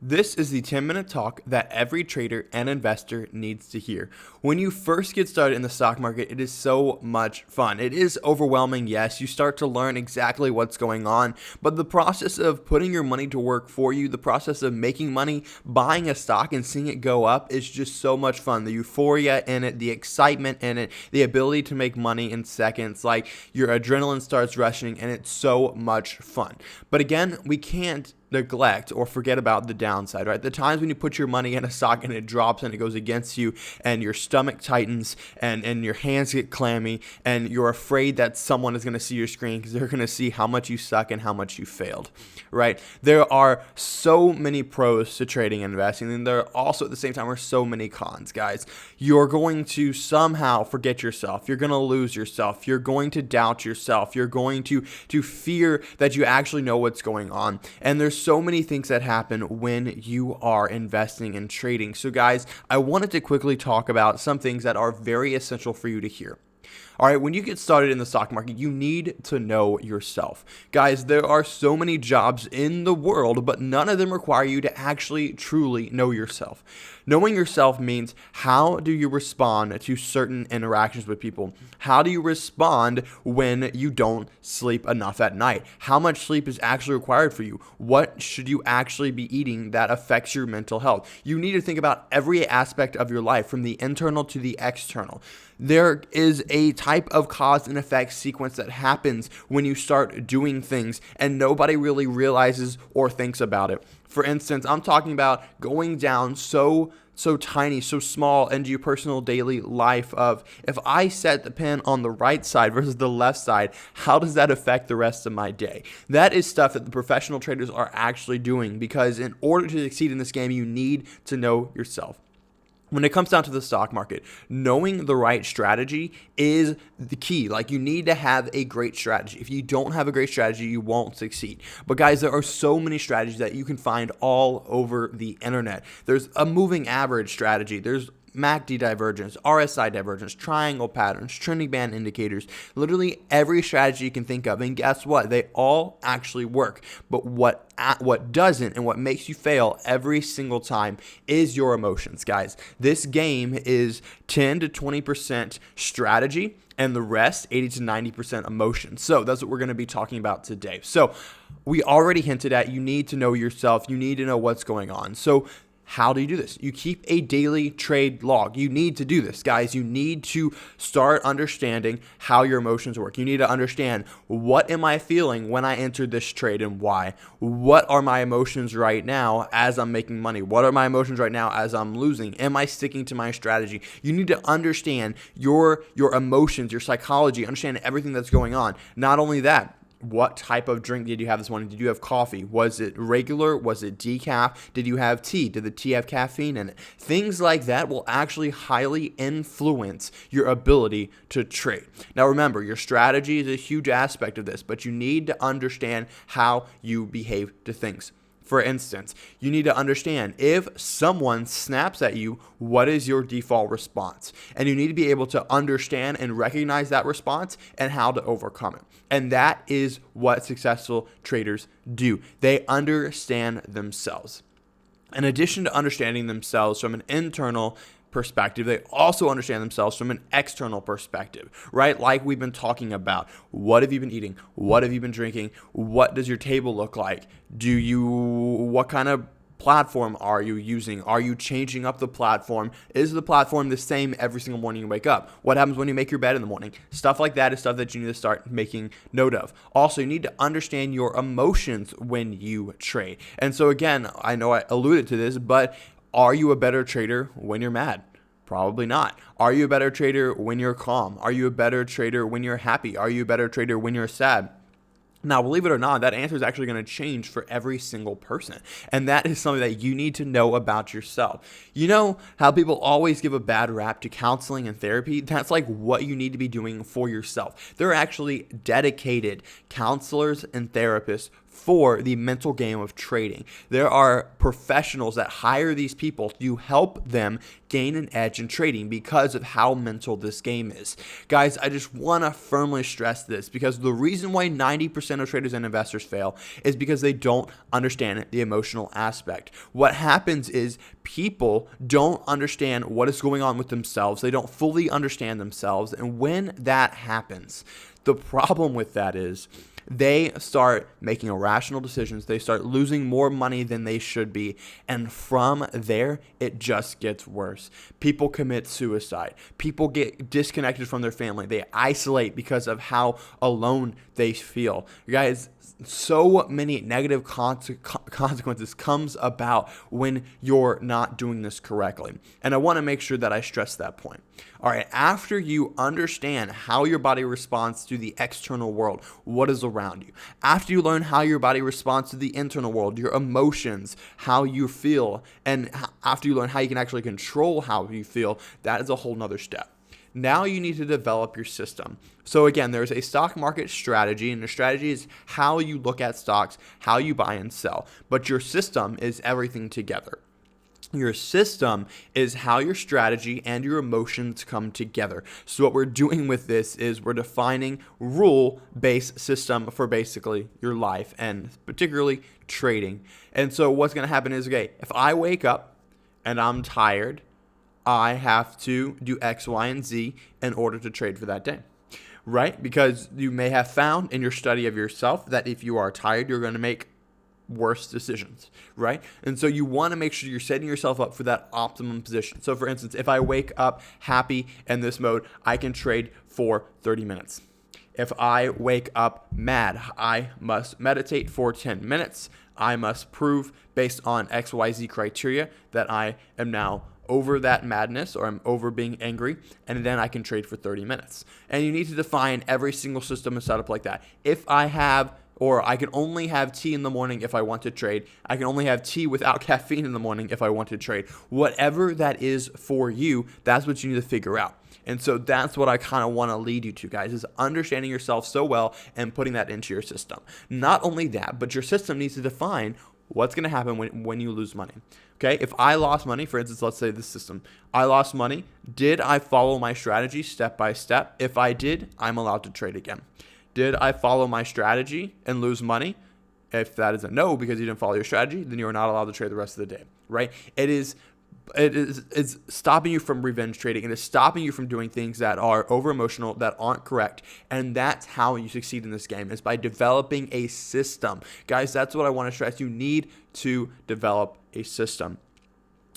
This is the 10-minute talk that every trader and investor needs to hear. When you first get started in the stock market, it is so much fun. It is overwhelming, yes. You start to learn exactly what's going on, but the process of putting your money to work for you, the process of making money, buying a stock and seeing it go up is just so much fun. The euphoria in it, the excitement in it, the ability to make money in seconds, like your adrenaline starts rushing, and it's so much fun. But again, we can't neglect or forget about the downside, right? The times when you put your money in a stock and it drops and it goes against you and your stomach tightens and your hands get clammy and you're afraid that someone is going to see your screen because they're going to see how much you suck and how much you failed, right? There are so many pros to trading and investing, and there also at the same time are so many cons, guys. You're going to somehow forget yourself. You're going to lose yourself. You're going to doubt yourself. You're going to fear that you actually know what's going on. And there's so many things that happen when you are investing and trading. So guys, I wanted to quickly talk about some things that are very essential for you to hear. All right, when you get started in the stock market, you need to know yourself. Guys, there are so many jobs in the world, but none of them require you to actually truly know yourself. Knowing yourself means how do you respond to certain interactions with people? How do you respond when you don't sleep enough at night? How much sleep is actually required for you? What should you actually be eating that affects your mental health? You need to think about every aspect of your life, from the internal to the external. There is a type of cause and effect sequence that happens when you start doing things and nobody really realizes or thinks about it. For instance, I'm talking about going down so tiny, so small into your personal daily life of, if I set the pen on the right side versus the left side, how does that affect the rest of my day? That is stuff that the professional traders are actually doing, because in order to succeed in this game, you need to know yourself. When it comes down to the stock market, knowing the right strategy is the key. Like, you need to have a great strategy. If you don't have a great strategy, you won't succeed. But guys, there are so many strategies that you can find all over the internet. There's a moving average strategy. There's MACD divergence, RSI divergence, triangle patterns, trending band indicators, literally every strategy you can think of. And guess what? They all actually work. But what doesn't, and what makes you fail every single time, is your emotions, guys. This game is 10 to 20% strategy and the rest 80 to 90% emotion. So that's what we're going to be talking about today. So we already hinted at, you need to know yourself. You need to know what's going on. So how do you do this? You keep a daily trade log. You need to do this, guys. You need to start understanding how your emotions work. You need to understand, what am I feeling when I entered this trade and why? What are my emotions right now as I'm making money? What are my emotions right now as I'm losing? Am I sticking to my strategy? You need to understand your emotions, your psychology, understand everything that's going on. Not only that, what type of drink did you have this morning? Did you have coffee? Was it regular? Was it decaf? Did you have tea? Did the tea have caffeine in it? Things like that will actually highly influence your ability to trade. Now remember, your strategy is a huge aspect of this, but you need to understand how you behave to things. For instance, you need to understand, if someone snaps at you, what is your default response? And you need to be able to understand and recognize that response and how to overcome it. And that is what successful traders do. They understand themselves. In addition to understanding themselves from an internal perspective, they also understand themselves from an external perspective, right? Like we've been talking about. What have you been eating? What have you been drinking? What does your table look like? What kind of platform are you using? Are you changing up the platform? Is the platform the same every single morning you wake up? What happens when you make your bed in the morning? Stuff like that is stuff that you need to start making note of. Also, you need to understand your emotions when you trade. And so again, I know I alluded to this, but are you a better trader when you're mad? Probably not. Are you a better trader when you're calm? Are you a better trader when you're happy? Are you a better trader when you're sad? Now, believe it or not, that answer is actually going to change for every single person. And that is something that you need to know about yourself. You know how people always give a bad rap to counseling and therapy? That's like what you need to be doing for yourself. There are actually dedicated counselors and therapists for the mental game of trading. There are professionals that hire these people to help them gain an edge in trading because of how mental this game is. Guys, I just want to firmly stress this, because the reason why 90% of traders and investors fail is because they don't understand the emotional aspect. What happens is people don't understand what is going on with themselves. They don't fully understand themselves. And when that happens, the problem with that is they start making irrational decisions. They start losing more money than they should be. And from there, it just gets worse. People commit suicide. People get disconnected from their family. They isolate because of how alone they feel. You guys, so many negative consequences comes about when you're not doing this correctly. And I want to make sure that I stress that point. All right, after you understand how your body responds to the external world, what is around you, after you learn how your body responds to the internal world, your emotions, how you feel, and after you learn how you can actually control how you feel, that is a whole nother step. Now you need to develop your system. So again, there's a stock market strategy, and the strategy is how you look at stocks, how you buy and sell. But your system is everything together. Your system is how your strategy and your emotions come together. So what we're doing with this is we're defining rule-based system for basically your life, and particularly trading. And so what's going to happen is, okay, if I wake up and I'm tired, I have to do X, Y, and Z in order to trade for that day, right? Because you may have found in your study of yourself that if you are tired, you're going to make worse decisions, right? And so you want to make sure you're setting yourself up for that optimum position. So for instance, if I wake up happy in this mode, I can trade for 30 minutes. If I wake up mad, I must meditate for 10 minutes. I must prove based on XYZ criteria that I am now over that madness, or I'm over being angry, and then I can trade for 30 minutes. And you need to define every single system and setup like that. If I have, or I can only have tea in the morning if I want to trade. I can only have tea without caffeine in the morning if I want to trade. Whatever that is for you, that's what you need to figure out. And so that's what I kind of want to lead you to, guys, is understanding yourself so well and putting that into your system. Not only that, but your system needs to define what's going to happen when you lose money. Okay, if I lost money, for instance, let's say this system, I lost money. Did I follow my strategy step by step? If I did, I'm allowed to trade again. Did I follow my strategy and lose money? If that is a no, because you didn't follow your strategy, then you are not allowed to trade the rest of the day, right? It's stopping you from revenge trading. It is stopping you from doing things that are over emotional, that aren't correct. And that's how you succeed in this game, is by developing a system. Guys, that's what I want to stress. You need to develop a system.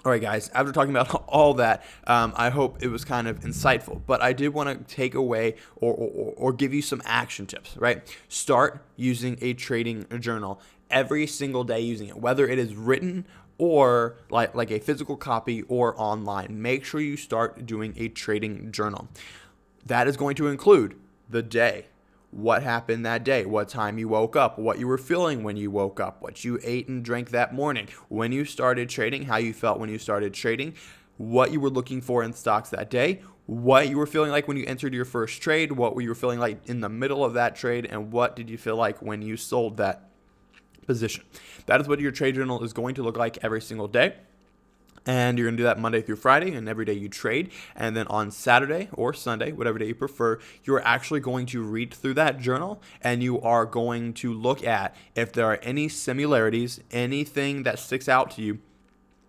All right, guys, after talking about all that, I hope it was kind of insightful, but I did want to take away or give you some action tips, right? Start using a trading journal every single day, using it, whether it is written or like a physical copy or online. Make sure you start doing a trading journal. That is going to include the day, what happened that day, what time you woke up, what you were feeling when you woke up, what you ate and drank that morning, when you started trading, how you felt when you started trading, what you were looking for in stocks that day, what you were feeling like when you entered your first trade, what you were feeling like in the middle of that trade, and what did you feel like when you sold that position. That is what your trade journal is going to look like every single day. And you're going to do that Monday through Friday, and every day you trade. And then on Saturday or Sunday, whatever day you prefer, you're actually going to read through that journal, and you are going to look at if there are any similarities, anything that sticks out to you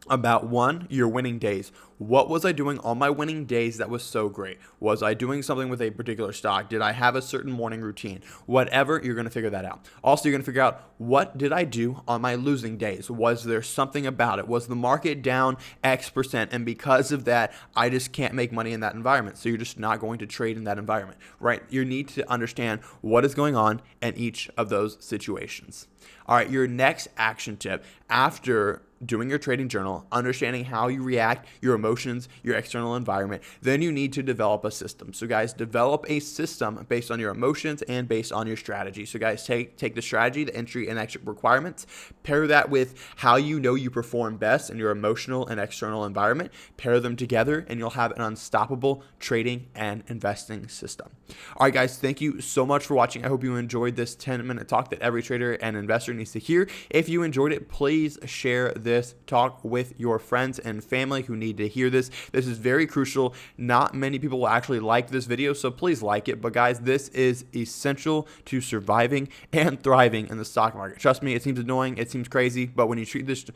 about, one, your winning days. What was I doing on my winning days that was so great? Was I doing something with a particular stock? Did I have a certain morning routine? Whatever, you're going to figure that out. Also, you're going to figure out, what did I do on my losing days? Was there something about it? Was the market down X%? And because of that, I just can't make money in that environment. So you're just not going to trade in that environment, right? You need to understand what is going on in each of those situations. All right, your next action tip after doing your trading journal, understanding how you react, your emotions, your external environment, then you need to develop a system. So guys, develop a system based on your emotions and based on your strategy. So guys, take the strategy, the entry and exit requirements, pair that with how you know you perform best in your emotional and external environment, pair them together, and you'll have an unstoppable trading and investing system. All right, guys, thank you so much for watching. I hope you enjoyed this 10-minute talk that every trader and investor needs to hear. If you enjoyed it, please share this talk with your friends and family who need to hear this. This is very crucial. Not many people will actually like this video, so please like it. But guys, this is essential to surviving and thriving in the stock market. Trust me, it seems annoying, it seems crazy, but when you treat this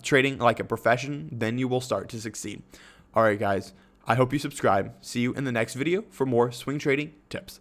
trading like a profession, then you will start to succeed. All right, guys, I hope you subscribe. See you in the next video for more swing trading tips.